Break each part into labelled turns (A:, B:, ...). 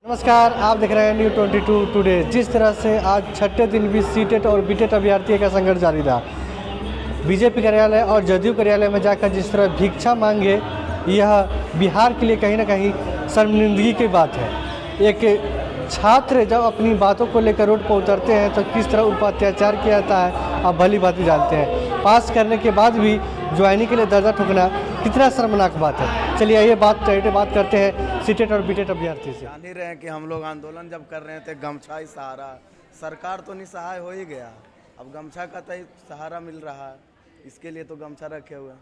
A: नमस्कार, आप देख रहे हैं न्यू 22 टुडे। जिस तरह से आज छठे दिन भी सीटेट और बीटेट अभ्यर्थियों का संघर्ष जारी रहा, बीजेपी कार्यालय और जदयू कार्यालय में जाकर जिस तरह भिक्षा मांगे, यह बिहार के लिए कहीं ना कहीं शर्मिंदगी की बात है। एक छात्र जब अपनी बातों को लेकर रोड पर उतरते हैं तो किस तरह उन पर अत्याचार किया जाता है, आप भली भांति जानते हैं। पास करने के बाद भी ज्वाइनिंग के लिए दर्जा ठुकना कितना शर्मनाक बात है। चलिए ये बात करते हैं सीटेट और बीटेट अभ्यर्थी से।
B: जान ही रहे हैं कि हम लोग आंदोलन जब कर रहे थे, गमछा ही सहारा, सरकार तो निसहाय हो ही गया। अब गमछा का तो सहारा मिल रहा है, इसके लिए तो गमछा रखे हुए हैं।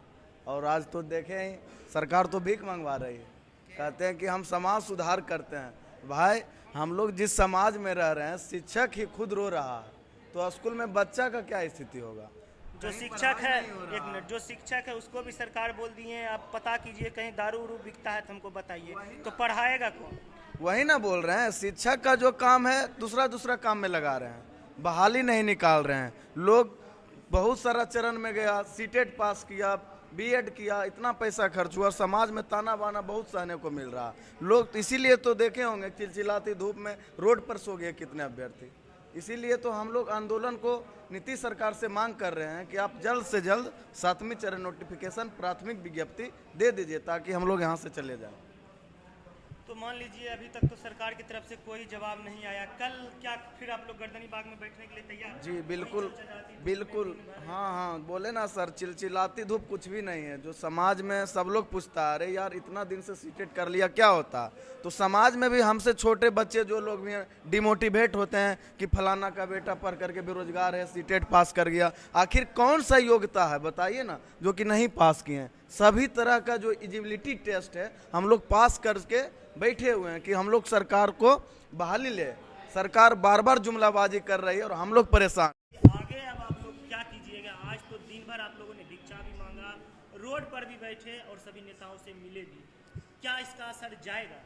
B: और आज तो देखें, सरकार तो भीख मंगवा रही है। कहते हैं कि हम समाज सुधार करते हैं। भाई, हम लोग जिस समाज में रह रहे हैं, शिक्षक ही खुद रो रहा है, तो स्कूल में बच्चा का क्या स्थिति होगा।
C: जो शिक्षक है, एक मिनट, जो शिक्षक है उसको भी सरकार बोल दी है आप पता कीजिए कहीं दारू उरू बिकता है तो हमको बताइए, तो पढ़ाएगा कौन?
B: वही ना बोल रहे हैं, शिक्षक का जो काम है दूसरा काम में लगा रहे हैं, बहाली नहीं निकाल रहे हैं। लोग बहुत सारा चरण में गया, सीटेट पास किया, बीएड किया, इतना पैसा खर्च हुआ, समाज में ताना बाना बहुत सहने को मिल रहा। लोग इसीलिए तो देखे होंगे चिलचिलाती धूप में रोड पर सो गए कितने अभ्यर्थी। इसीलिए तो हम लोग आंदोलन को नीतीश सरकार से मांग कर रहे हैं कि आप जल्द से जल्द 7वीं चरण नोटिफिकेशन प्राथमिक विज्ञप्ति दे दीजिए, ताकि हम लोग यहाँ से चले जाएं।
C: तो मान लीजिए अभी तक तो सरकार की तरफ से कोई जवाब नहीं आया, कल क्या फिर आप लोग गर्दनी बाग में बैठने के लिए तैयार?
B: जी बिल्कुल, हाँ, बोले ना सर, चिलचिलाती धूप कुछ भी नहीं है। जो समाज में सब लोग पूछता है, अरे यार इतना दिन से सीटेट कर लिया क्या होता। तो समाज में भी हमसे छोटे बच्चे जो लोग भी हैं डिमोटिवेट होते हैं कि फलाना का बेटा पढ़ करके बेरोजगार है, सीटेट पास कर गया। आखिर कौन सा योग्यता है बताइए ना जो कि नहीं पास किए हैं। सभी तरह का जो एलिजिबिलिटी टेस्ट है हम लोग पास करके बैठे हुए हैं कि हम लोग सरकार को बहाली ले। सरकार बार बार जुमलाबाजी कर रही है और हम लोग परेशान।
C: आगे अब आप लोग क्या कीजिएगा? आज तो दिन भर आप लोगों ने भिक्षा भी मांगा, रोड पर भी बैठे और सभी नेताओं से मिले भी, क्या इसका असर जाएगा?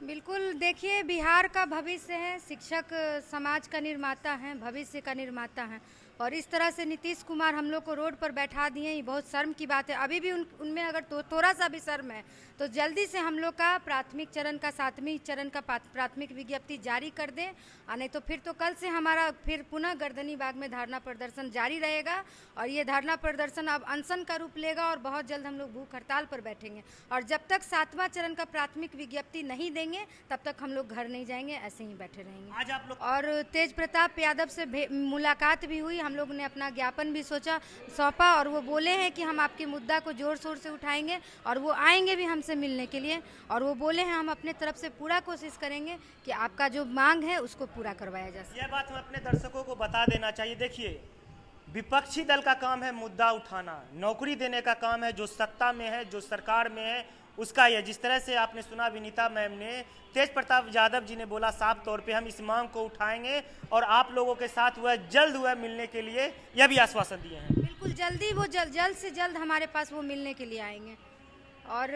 D: बिल्कुल, देखिए बिहार का भविष्य है, शिक्षक समाज का निर्माता हैं, भविष्य का निर्माता हैं, और इस तरह से नीतीश कुमार हम लोग को रोड पर बैठा दिए, ये बहुत शर्म की बात है। अभी भी उनमें अगर थोड़ा सा भी शर्म है तो जल्दी से हम लोग का प्राथमिक चरण का 7वीं चरण का प्राथमिक विज्ञप्ति जारी कर दें, और नहीं तो फिर तो कल से हमारा फिर पुनः गर्दनी बाग में धरना प्रदर्शन जारी रहेगा। और ये धरना प्रदर्शन अब अनशन का रूप लेगा और बहुत जल्द हम लोग भूख हड़ताल पर बैठेंगे। और जब तक 7वां चरण का प्राथमिक विज्ञप्ति नहीं देंगे तब तक हम लोग घर नहीं जाएंगे, ऐसे ही बैठे रहेंगे।
C: आज आप लोग
D: और तेज प्रताप यादव से मुलाकात भी हुई, हम लोग ने अपना ज्ञापन भी सौंपा, और वो बोले हैं कि हम आपके मुद्दा को जोर शोर से उठाएंगे, और वो आएंगे भी हमसे मिलने के लिए। और वो बोले हैं हम अपने तरफ से पूरा कोशिश करेंगे कि आपका जो मांग है उसको पूरा करवाया जा सके।
C: यह बात हम अपने दर्शकों को बता देना चाहिए। देखिए, विपक्षी दल का काम है मुद्दा उठाना, नौकरी देने का काम है जो सत्ता में है, जो सरकार में है उसका। यह जिस तरह से आपने सुना विनीता मैम ने, तेज प्रताप यादव जी ने बोला साफ तौर पे हम इस मांग को उठाएंगे और आप लोगों के साथ जल्द मिलने के लिए यह भी आश्वासन दिए हैं।
D: बिल्कुल जल्दी वो जल्द से जल्द हमारे पास वो मिलने के लिए आएंगे। और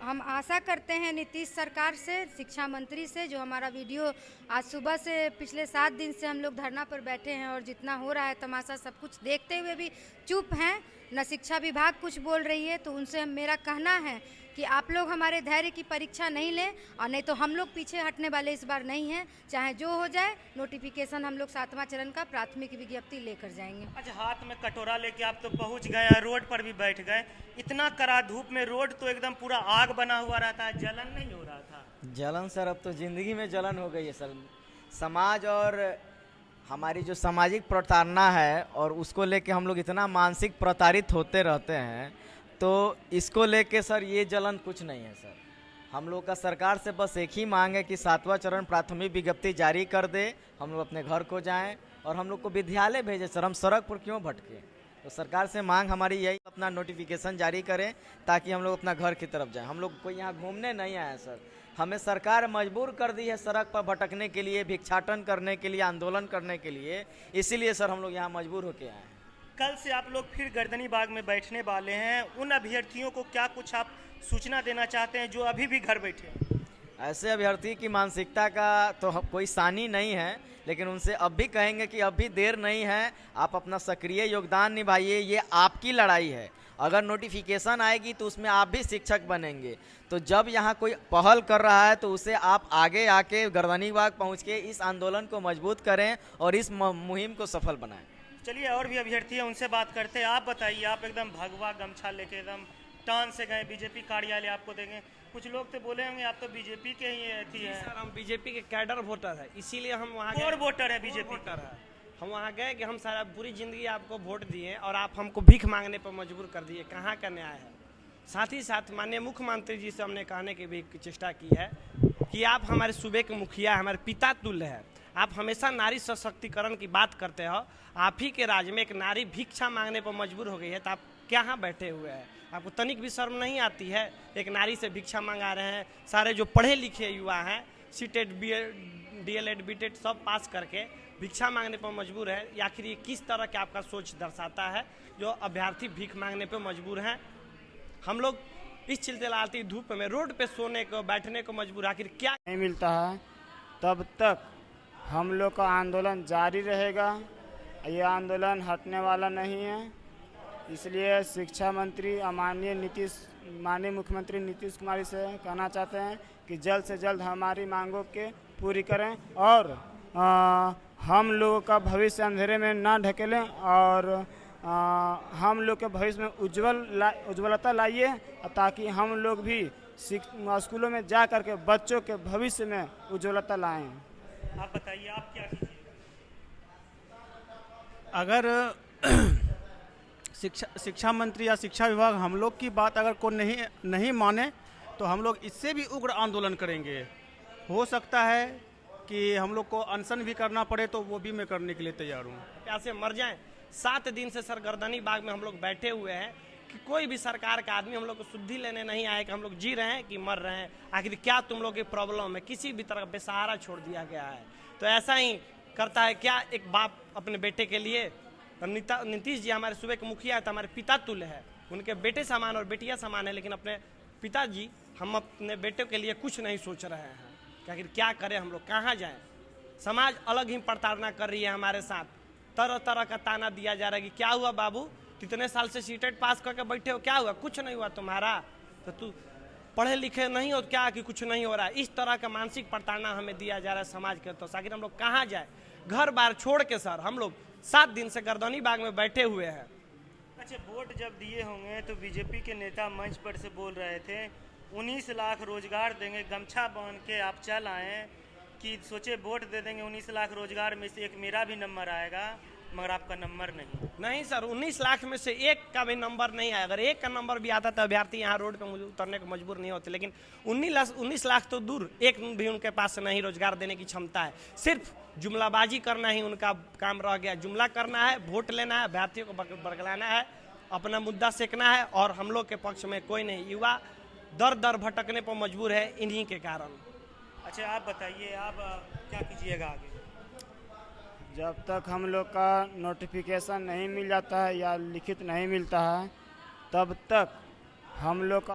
D: हम आशा करते हैं नीतीश सरकार से, शिक्षा मंत्री से, जो हमारा वीडियो आज सुबह से पिछले 7 दिन से हम लोग धरना पर बैठे हैं और जितना हो रहा है तमाशा सब कुछ देखते हुए भी चुप हैं, न शिक्षा विभाग कुछ बोल रही है, तो उनसे मेरा कहना है कि आप लोग हमारे धैर्य की परीक्षा नहीं लें, और नहीं तो हम लोग पीछे हटने वाले इस बार नहीं हैं। चाहे जो हो जाए, नोटिफिकेशन हम लोग 7वां चरण का प्राथमिक विज्ञप्ति लेकर जाएंगे।
C: आज हाथ में कटोरा लेके आप तो पहुंच गए, रोड पर भी बैठ गए। इतना कड़ा धूप में रोड तो एकदम पूरा आग बना हुआ रहता है, जलन नहीं हो रहा था?
E: जलन सर, अब तो ज़िंदगी में जलन हो गई है सर। समाज और हमारी जो सामाजिक प्रताड़ना है और उसको लेके हम लोग इतना मानसिक प्रताड़ित होते रहते हैं, तो इसको लेके सर ये जलन कुछ नहीं है सर। हम लोग का सरकार से बस एक ही मांग है कि 7वां चरण प्राथमिक विज्ञप्ति जारी कर दे, हम लोग अपने घर को जाएं और हम लोग को विद्यालय भेजे सर। हम सड़क पर क्यों भटके? तो सरकार से मांग हमारी यही, अपना नोटिफिकेशन जारी करें ताकि हम लोग अपना घर की तरफ जाएं। हम लोग कोई यहाँ घूमने नहीं आए सर, हमें सरकार मजबूर कर दी है सड़क पर भटकने के लिए, भिक्षाटन करने के लिए, आंदोलन करने के लिए। इसीलिए सर हम लोग यहाँ मजबूर होके आए हैं।
C: कल से आप लोग फिर गर्दनी बाग में बैठने वाले हैं, उन अभ्यर्थियों को क्या कुछ आप सूचना देना चाहते हैं जो अभी भी घर बैठे हैं?
E: ऐसे अभ्यर्थी की मानसिकता का तो कोई सानी नहीं है, लेकिन उनसे अब भी कहेंगे कि अब भी देर नहीं है, आप अपना सक्रिय योगदान निभाइए, ये आपकी लड़ाई है। अगर नोटिफिकेशन आएगी तो उसमें आप भी शिक्षक बनेंगे। तो जब यहाँ कोई पहल कर रहा है तो उसे आप आगे आके गर्दनीबाग पहुँच के इस आंदोलन को मजबूत करें और इस मुहिम को सफल बनाएं।
C: चलिए और भी अभ्यर्थी हैं, उनसे बात करते हैं। आप बताइए, आप एकदम भगवा गमछा लेके एकदम टान से गए, बीजेपी कार्यालय आपको देंगे। कुछ लोग तो बोले होंगे आप तो बीजेपी के ही अथी है।
F: सर हम बीजेपी के कैडर वोटर है, इसीलिए हम वहाँ
C: कोर वोटर है बीजेपी
F: वोटर है। हम वहाँ गए कि हम सारा पूरी जिंदगी आपको वोट दिए और आप हमको भीख मांगने पर मजबूर कर दिए, कहाँ का न्याय है। साथ ही साथ माननीय मुख्यमंत्री जी से हमने कहने की भी चेष्टा की है कि आप हमारे सूबे के मुखिया, हमारे पिता तुल्य है, आप हमेशा नारी सशक्तिकरण की बात करते हो। आप ही के राज्य में एक नारी भिक्षा मांगने पर मजबूर हो गई है, तो आप क्या बैठे हुए हैं? आपको तनिक भी शर्म नहीं आती है? एक नारी से भिक्षा मंगा रहे हैं। सारे जो पढ़े लिखे युवा हैं, सीटेट डीएलएड बीटेट सब पास करके भिक्षा मांगने पर मजबूर है। आखिर ये किस तरह के आपका सोच दर्शाता है जो अभ्यर्थी भीख मांगने पर मजबूर हैं? हम लोग इस चिलचिलाती धूप में रोड पे सोने को बैठने को मजबूर, आखिर क्या
G: नहीं मिलता है तब तक हम लोग का आंदोलन जारी रहेगा। ये आंदोलन हटने वाला नहीं है। इसलिए शिक्षा मंत्री माननीय मुख्यमंत्री नीतीश कुमार से कहना चाहते हैं कि जल्द से जल्द हमारी मांगों के पूरी करें और हम लोगों का भविष्य अंधेरे में ना ढकेलें और हम लोग के भविष्य में उज्ज्वलता लाइए, ताकि हम लोग भी स्कूलों में जा कर के बच्चों के भविष्य में उज्ज्वलता लाएं।
C: आप बताइए, आप क्या कीजिए?
H: अगर शिक्षा मंत्री या शिक्षा विभाग हम लोग की बात अगर को नहीं माने तो हम लोग इससे भी उग्र आंदोलन करेंगे। हो सकता है कि हम लोग को अनशन भी करना पड़े, तो वो भी मैं करने के लिए तैयार हूँ।
F: प्यासे मर जाएं। 7 दिन से सरगर्दनी बाग में हम लोग बैठे हुए हैं कि कोई भी सरकार का आदमी हम लोग को शुद्धि लेने नहीं आए कि हम लोग जी रहे हैं कि मर रहे हैं। आखिर क्या तुम लोग की प्रॉब्लम है? किसी भी तरह बेसहारा छोड़ दिया गया है। तो ऐसा ही करता है क्या एक बाप अपने बेटे के लिए? नीतीश जी हमारे सूबे के मुखिया है, तो हमारे पिता तुल्य है, उनके बेटे समान और बेटियां समान है, लेकिन अपने पिताजी हम अपने बेटे के लिए कुछ नहीं सोच रहे हैं कि आखिर क्या करें, हम लोग कहाँ जाएं? समाज अलग ही प्रताड़ना कर रही है हमारे साथ। तरह तरह का ताना दिया जा रहा है कि क्या हुआ बाबू, कितने साल से सीटेट पास करके बैठे हो, क्या हुआ? कुछ नहीं हुआ तुम्हारा, तो तू पढ़े लिखे नहीं हो क्या कि कुछ नहीं हो रहा है? इस तरह का मानसिक प्रताड़ना हमें दिया जा रहा है समाज के। तो आखिर हम लोग कहाँ जाए? घर बार छोड़ के सर हम लोग 7 दिन से गर्दनी बाग में बैठे हुए हैं।
C: अच्छा, वोट जब दिए होंगे तो बीजेपी के नेता मंच पर से बोल रहे थे 19 लाख रोजगार देंगे, गमछा बांध के आप चल आए कि सोचे वोट दे देंगे, 19 लाख रोजगार में से एक मेरा भी नंबर आएगा, मगर आपका नंबर नहीं
F: सर, 19 लाख में से एक का भी नंबर नहीं आया। अगर एक का नंबर भी आता तो अभ्यर्थी यहाँ रोड पे उतरने को मजबूर नहीं होते। लेकिन 19 लाख तो दूर, एक भी उनके पास नहीं रोजगार देने की क्षमता है। सिर्फ जुमलाबाजी करना ही उनका काम रह गया। जुमला करना है, वोट लेना है, अभ्यर्थियों को बरगलाना है, अपना मुद्दा सेकना है, और हम लोग के पक्ष में कोई नहीं। युवा दर दर भटकने पर मजबूर है इन्हीं के कारण।
C: अच्छा, आप बताइए, आप क्या कीजिएगा आगे?
G: जब तक हम लोग का नोटिफिकेशन नहीं मिल जाता है या लिखित नहीं मिलता है, तब तक हम लोग का